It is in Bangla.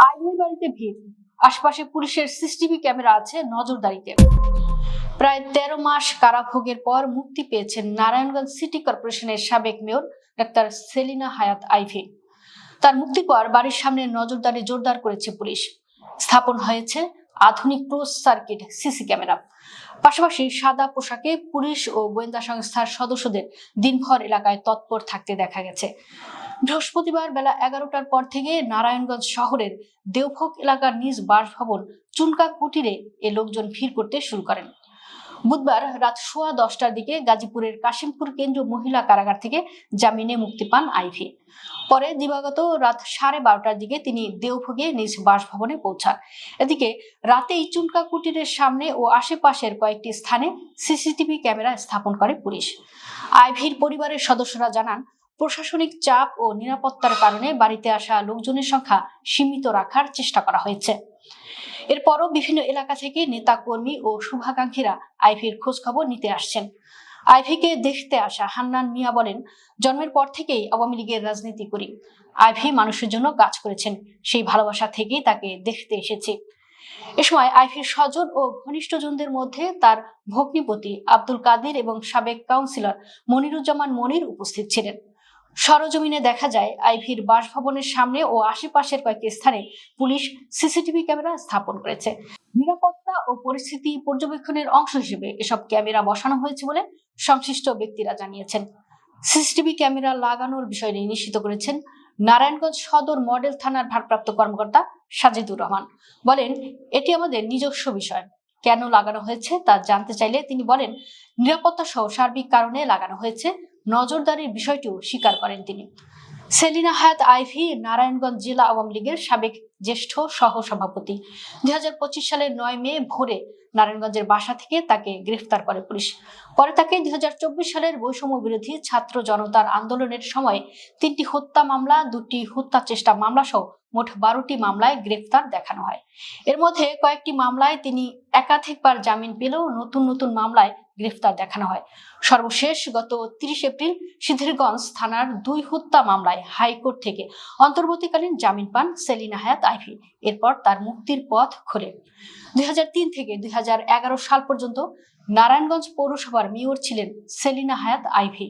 আইভীর বাড়িতে ভিড়, আশপাশে পুলিশের সিসিটিভি ক্যামেরা আছে নজরদারিতে। প্রায় 13 মাস কারাভোগের পর মুক্তি পেয়েছেন নারায়ণগঞ্জ সিটি কর্পোরেশনের সাবেক মেয়র ডাক্তার সেলিনা হায়াৎ আইভী। তার মুক্তির পর বাড়ির সামনে নজরদারি জোরদার করেছে পুলিশ। স্থাপন হয়েছে আধুনিক ক্লোজ সার্কিট সিসি ক্যামেরা। পাশাপাশি সাদা পোশাকে পুলিশ ও গোয়েন্দা সংস্থার সদস্যদের দিনভর এলাকায় তৎপর থাকতে দেখা গেছে। বৃহস্পতিবার বেলা 11টার পর থেকে নারায়ণগঞ্জ শহরের দেওভোগ এলাকার নিজ বাসভবন চুনকা কুটিরে এ লোকজন ভিড় করতে শুরু করেন। বুধবার রাত 10:15টার দিকে গাজীপুরের কাশিমপুর কেন্দ্রীয় মহিলা কারাগার থেকে জামিনে মুক্তি পান আইভী। পরে দিবাগত রাত 12:30টার দিকে তিনি দেওভোগে নিজ বাসভবনে পৌঁছান। এদিকে রাতেই চুনকা কুটিরের সামনে ও আশেপাশের কয়েকটি স্থানে সিসিটিভি ক্যামেরা স্থাপন করে পুলিশ। আইভীর পরিবারের সদস্যরা জানান, প্রশাসনিক চাপ ও নিরাপত্তার কারণে বাড়িতে আসা লোকজনের সংখ্যা সীমিত রাখার চেষ্টা করা হয়েছে। এরপরও বিভিন্ন এলাকা থেকে নেতা কর্মী ও শুভাকাঙ্ক্ষীরা আইভীর খোঁজ খবর নিতে আসছেন। আইভীকে দেখতে আসা হান্নান মিয়া বলেন, জন্মের পর থেকেই আওয়ামী লীগের রাজনীতি করি। আইভী মানুষের জন্য কাজ করেছেন, সেই ভালোবাসা থেকেই তাকে দেখতে এসেছি। এ সময় আইভীর স্বজন ও ঘনিষ্ঠজনদের মধ্যে তার ভগ্নিপতি আব্দুল কাদির এবং সাবেক কাউন্সিলর মনিরুজ্জামান মনির উপস্থিত ছিলেন। সরজমিনে দেখা যায়, আইভীর বাসভবনের সামনে ও আশেপাশের কয়েকটি স্থানে পুলিশ সিসিটিভি ক্যামেরা স্থাপন করেছে। নিরাপত্তা ও পরিস্থিতি পর্যবেক্ষণের অংশ হিসেবে এসব ক্যামেরা বসানো হয়েছে বলে সংশ্লিষ্ট ব্যক্তিরা জানিয়েছেন। সিসিটিভি ক্যামেরা লাগানোর বিষয়টি নিশ্চিত করেছেন নারায়ণগঞ্জ সদর মডেল থানার ভারপ্রাপ্ত কর্মকর্তা সাজিদুর রহমান। বলেন, এটি আমাদের নিজস্ব বিষয়। কেন লাগানো হয়েছে তা জানতে চাইলে তিনি বলেন, নিরাপত্তা সহ সার্বিক কারণে লাগানো হয়েছে। নজরদারির বিষয়টিও স্বীকার করেন তিনি। সেলিনা হায়াৎ আইভী নারায়ণগঞ্জ জেলা আওয়ামী লীগের সাবেক জ্যেষ্ঠ সহ সভাপতি। 2025 সালের 9 মে ভোরে নারায়ণগঞ্জের বাসা থেকে তাকে গ্রেফতার করে পুলিশ। পরে তাকে 2024 সালের বৈষম্য বিরোধী ছাত্র জনতার আন্দোলনের সময় 3টি হত্যা মামলা, 2টি হত্যা চেষ্টা মামলা সহ মোট 12টি মামলায় গ্রেফতার দেখানো হয়। এর মধ্যে কয়েকটি মামলায় তিনি একাধিকবার জামিন পেলেও নতুন নতুন মামলায় গ্রেফতার দেখানো হয়। সর্বশেষ গত 30 এপ্রিল সিদ্ধিরগঞ্জ থানার 2 হত্যা মামলায় হাইকোর্ট থেকে অন্তর্বর্তীকালীন জামিন পান সেলিনা হায়াৎ আইভী। এরপর তার মুক্তির পথ খোলে। 2003 থেকে 2011 সাল পর্যন্ত নারায়ণগঞ্জ পৌরসভার মেয়র ছিলেন সেলিনা হায়াৎ আইভী।